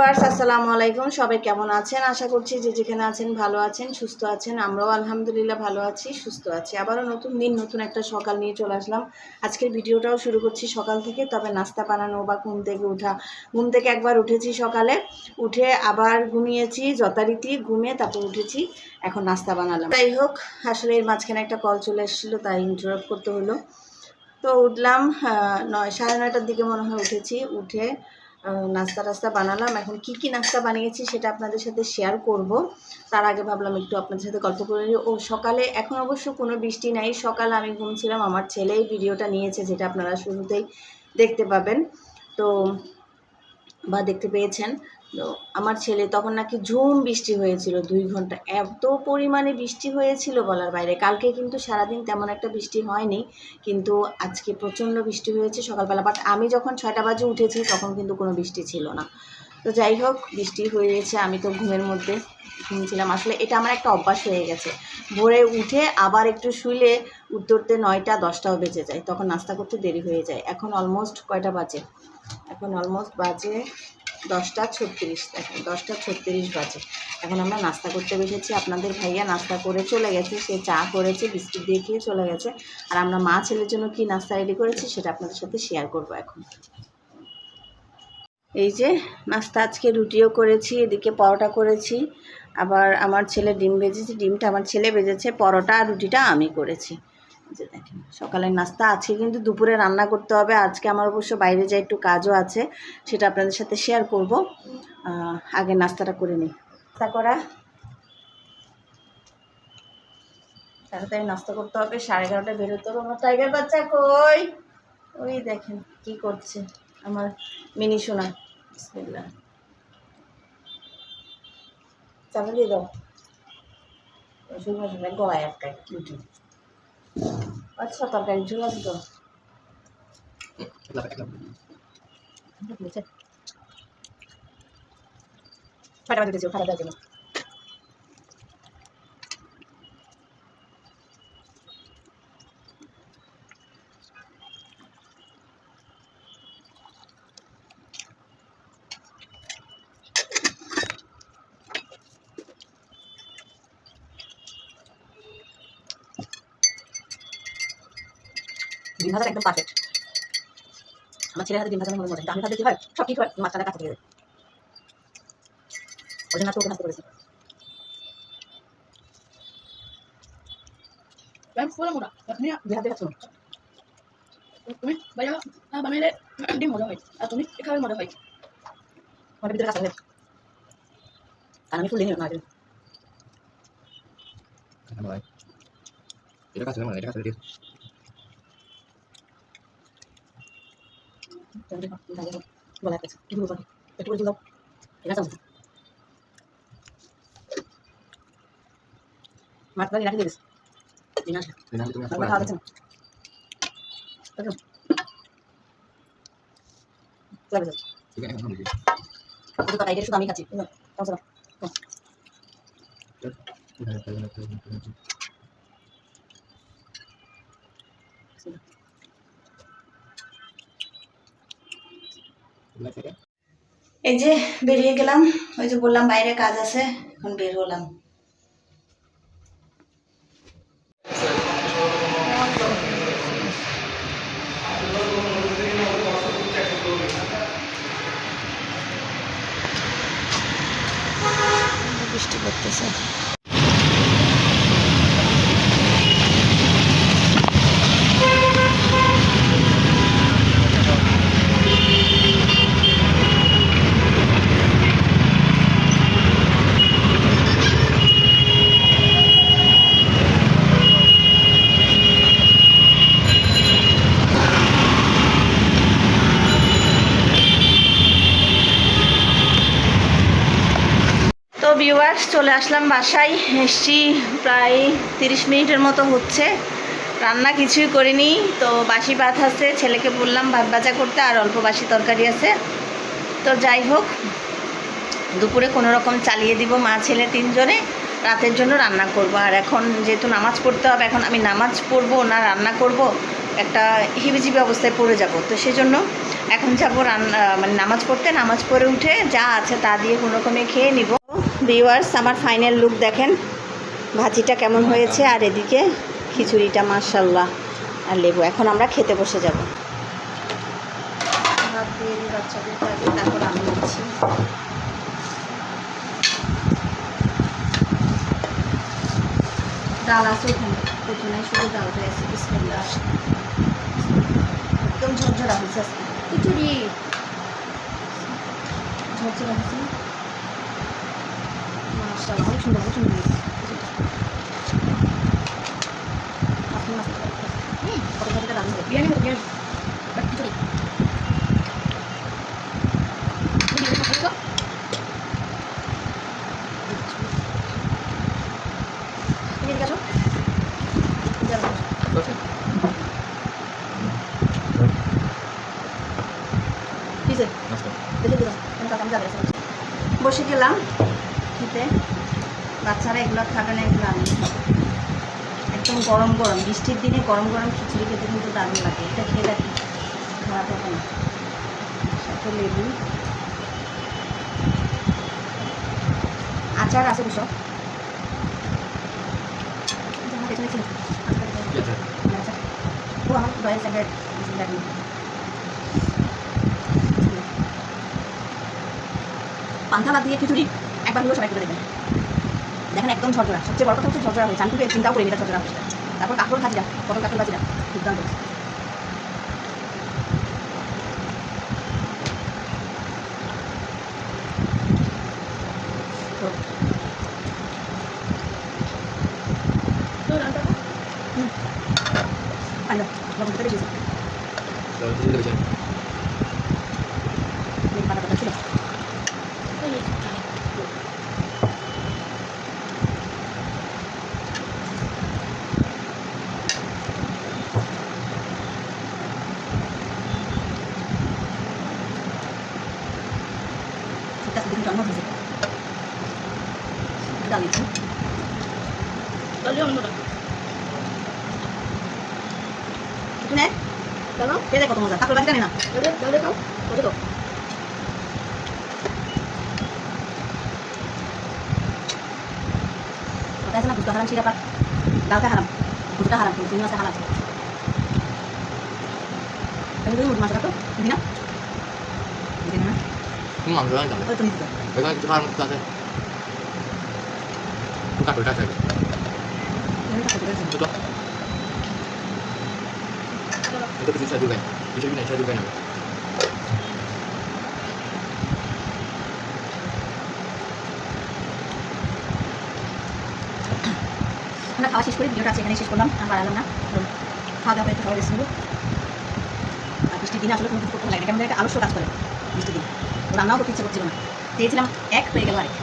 Viewers আসসালামু আলাইকুম, সবাই কেমন আছেন? আশা করছি যে যেখানে আছেন ভালো আছেন, সুস্থ আছেন। আমরাও আলহামদুলিল্লাহ ভালো আছি, সুস্থ আছি। আবারও নতুন দিন, নতুন একটা সকাল নিয়ে চলে আসলাম। আজকের ভিডিওটাও শুরু করছি সকাল থেকে। তবে নাস্তা বানানো বা ঘুম থেকে একবার উঠেছি সকালে, উঠে আবার ঘুমিয়েছি যথারীতি, ঘুমিয়ে তারপর উঠেছি, এখন নাস্তা বানালাম। যাই হোক, আসলে এর মাঝখানে একটা কল চলে এসেছিলো, তাই ইন্টারাপ্ট করতে হলো। তো উঠলাম 9:30টার দিকে মনে হয় উঠেছি। উঠে নাস্তা বানালাম। এখন কি নাস্তা বানিয়েছি সেটা আপনাদের সাথে শেয়ার করব। তার আগে ভাবলাম একটু আপনাদের সাথে গল্প করে নিই। সকালে এখন অবশ্য কোনো বৃষ্টি নাই। সকালে আমি ঘুমছিলাম, আমার ছেলেই ভিডিওটা নিয়েছে, যেটা আপনারা শুরুতেই দেখতে পাবেন তো বা দেখতে পেয়েছেন। তো আমার ছেলে তখন নাকি ঝুম বৃষ্টি হয়েছিল 2 ঘন্টা, এত পরিমাণে বৃষ্টি হয়েছিল বলার বাইরে। কালকে কিন্তু সারাদিন তেমন একটা বৃষ্টি হয়নি, কিন্তু আজকে প্রচণ্ড বৃষ্টি হয়েছে সকালবেলা। বাট আমি যখন 6টা বাজে উঠেছি তখন কিন্তু কোনো বৃষ্টি ছিল না। তো যাই হোক, বৃষ্টি হয়েছে, আমি তো ঘুমের মধ্যে ঘুমছিলাম। আসলে এটা আমার একটা অভ্যাস হয়ে গেছে, ভোরে উঠে আবার একটু শুইলে উঠতে 9টা 10টাও বেজে যায়, তখন নাস্তা করতে দেরি হয়ে যায়। এখন অলমোস্ট কয়টা বাজে? এখন অলমোস্ট বাজে 10:36। দেখেন 10:36 বাজে। এখন আমরা নাস্তা করতে বসেছি। আপনাদের ভাইয়া নাস্তা করে চলে গেছে, সে চা করেছে, বিস্কুট দিয়ে খেয়ে চলে গেছে। আর আমরা মা ছেলের জন্য কি নাস্তা রেডি করেছি সেটা আপনাদের সাথে শেয়ার করব এখন। এই যে নাস্তা, আজকে রুটিও করেছি, এদিকে পরোটা করেছি, আবার আমার ছেলে ডিম ভেজেছে, ডিমটা আমার ছেলে ভেজেছে, পরোটা আর রুটিটা আমি করেছি। যে দেখেন সকালের নাস্তা আছে, কিন্তু দুপুরে রান্না করতে হবে। আজকে আমার অবশ্য বাইরে যাই, একটু কাজও আছে, সেটা আপনাদের সাথে শেয়ার করব। আগে নাস্তাটা করে নিই। নাস্তা করা তাড়াতাড়ি নাস্তা করতে হবে, 11:30টায় বেরোতে হবে। আমার টাইগার বাচ্চা কই? ওই দেখেন কি করছে আমার মিনি সোনা। বিসমিল্লাহ, চাপা দিয়ে দাও। গলায় আটকায় রুটি। আচ্ছা, তরকারি ঝোল আছে তো। ছয়টা বাজে খাবার দেওয়ার জন্য। ডিম ভাজা একদম পারফেক্ট। আমার ছেলের হাতে ডিম ভাজা মনে মনে আমি ভাবতে কি হয়, সব ঠিক হয়, মাছটা কাছে থেকে যায়। ওই জন্য ওকে নাস্তা করেছি। তুমি ভাইয়া বানাইলে ডিম মজা হয়, আর তুমি এখানে মজা হয়। আমার ভিতরে কাছে আর আমি ফুল দিই না। এটা কাছে না, এটা কাছে দিই। বলা আছে কি বলবো, একটু বলে দাও। এটা চাও মাত্রা রাখি দিস দিনা দিনা তুমি খাওয়া দাও। চলে যাও, ঠিক আছে। এখন তো তাই শুধু আমি খাচ্ছি। চলো এই যে বেরিয়ে গেলাম, ওই যে বললাম বাইরে কাজ আছে, এখন বের হলাম। বৃষ্টি পড়তেছে। তো ভিউয়ার্স, চলে আসলাম বাসায়, এসছি প্রায় 30 মিনিটের মতো হচ্ছে। রান্না কিছুই করিনি, তো বাসি ভাত আছে, ছেলেকে বললাম ভাত ভাজা করতে, আর অল্প বাসি তরকারি আছে। তো যাই হোক, দুপুরে কোনো রকম চালিয়ে দিব, মা ছেলে 3 জনে। রাতের জন্য রান্না করব। আর এখন যেহেতু নামাজ পড়তে হবে, এখন আমি নামাজ পড়বো না রান্না করব, একটা হিবিজিবি অবস্থায় পড়ে যাব। তো সেজন্য এখন যাবো রান্না মানে নামাজ পড়তে, নামাজ পড়ে উঠে যা আছে তা দিয়ে কোনো রকমে খেয়ে নিব। ভিউয়ার্স, আমার ফাইনাল লুক দেখেন, ভাজিটা কেমন হয়েছে, আর এদিকে খিচুড়িটা মাশাআল্লাহ আর লেবু। এখন আমরা খেতে বসে যাব। ভাত দিয়ে দিই বাচ্চাদেরকে আগে, তারপর আমি নিচ্ছি। ডাল আছে ওখানে, প্রথমে শুধু ডাল হয়েছে। বিসমিল্লাহ। একদম ঝরঝরা হয়েছে আজকে খিচুড়ি, ঝরঝরা হয়েছে মাশাআল্লাহ, অনেক সুন্দর, অনেক সুন্দর হয়েছে। কত ভাজিটা দারুণ হবে, বিরিয়ানি মতো বিরিয়ানি খিচুড়ি। তুমি এদিকে আসো। বসে গেলাম খেতে, বাচ্চারা এগুলো খাবে না, এগুলো আমি একদম গরম গরম বৃষ্টির দিনে গরম গরম খিচুড়ি খেতে কিন্তু দারুণ লাগে। এটা খেয়ে দেখি, খারাপ হবে না। সাথে লেবু, আচার আছে দুশো। ও আমার দয়ের ফেভারিট পান্তা ভাত দিয়ে খিচুড়ি একবার হলেও সবাই করে দেবেন। দেখেন একদম ঝরঝরা, সবচেয়ে বড় কথা হচ্ছে ঝরঝরা হয়েছে। আমি কিন্তু চিন্তাও করিনি এটা ঝরঝরা হচ্ছে। তারপর কাঁকড় ভাজিটা, পটল কাঁকড় ভাজিটা দুর্দান্ত। জন্ম হয়েছে ডাল দিচ্ছি, শুনে খেয়ে কত মজা। কাঁকড় ভাজি জানি না, খাও মজা তো। কথা আছে না, বুঝতে হারাম সিরা পাক, ডালটা হারাম, বুঝটা হারাম, চিংড়ি মাছটা হারাম। আমি যদি মুরগি মাছটা তো দিদি না, দিদি না মাংস রান্না ওই তুমি দিতে এখানে কিছু খাওয়ার মতো আছে, কাঠটা আছে তো itu bisa juga bisa juga namanya. আমরা খাওয়া শেষ করে ভিডিওটা এখানে শেষ করলাম, আর বাড়ালাম না। খাওয়া দাওয়া একটু সবাই রেস্ট নেবো। আর বৃষ্টির দিনে আসলে কোনো কিছু করতে লাগে না, কেমন একটা আলস্য কাজ করে বৃষ্টির দিন। রান্নাও করতে ইচ্ছে করছিল না, চেয়েছিলাম এক হয়ে গেল আরেক।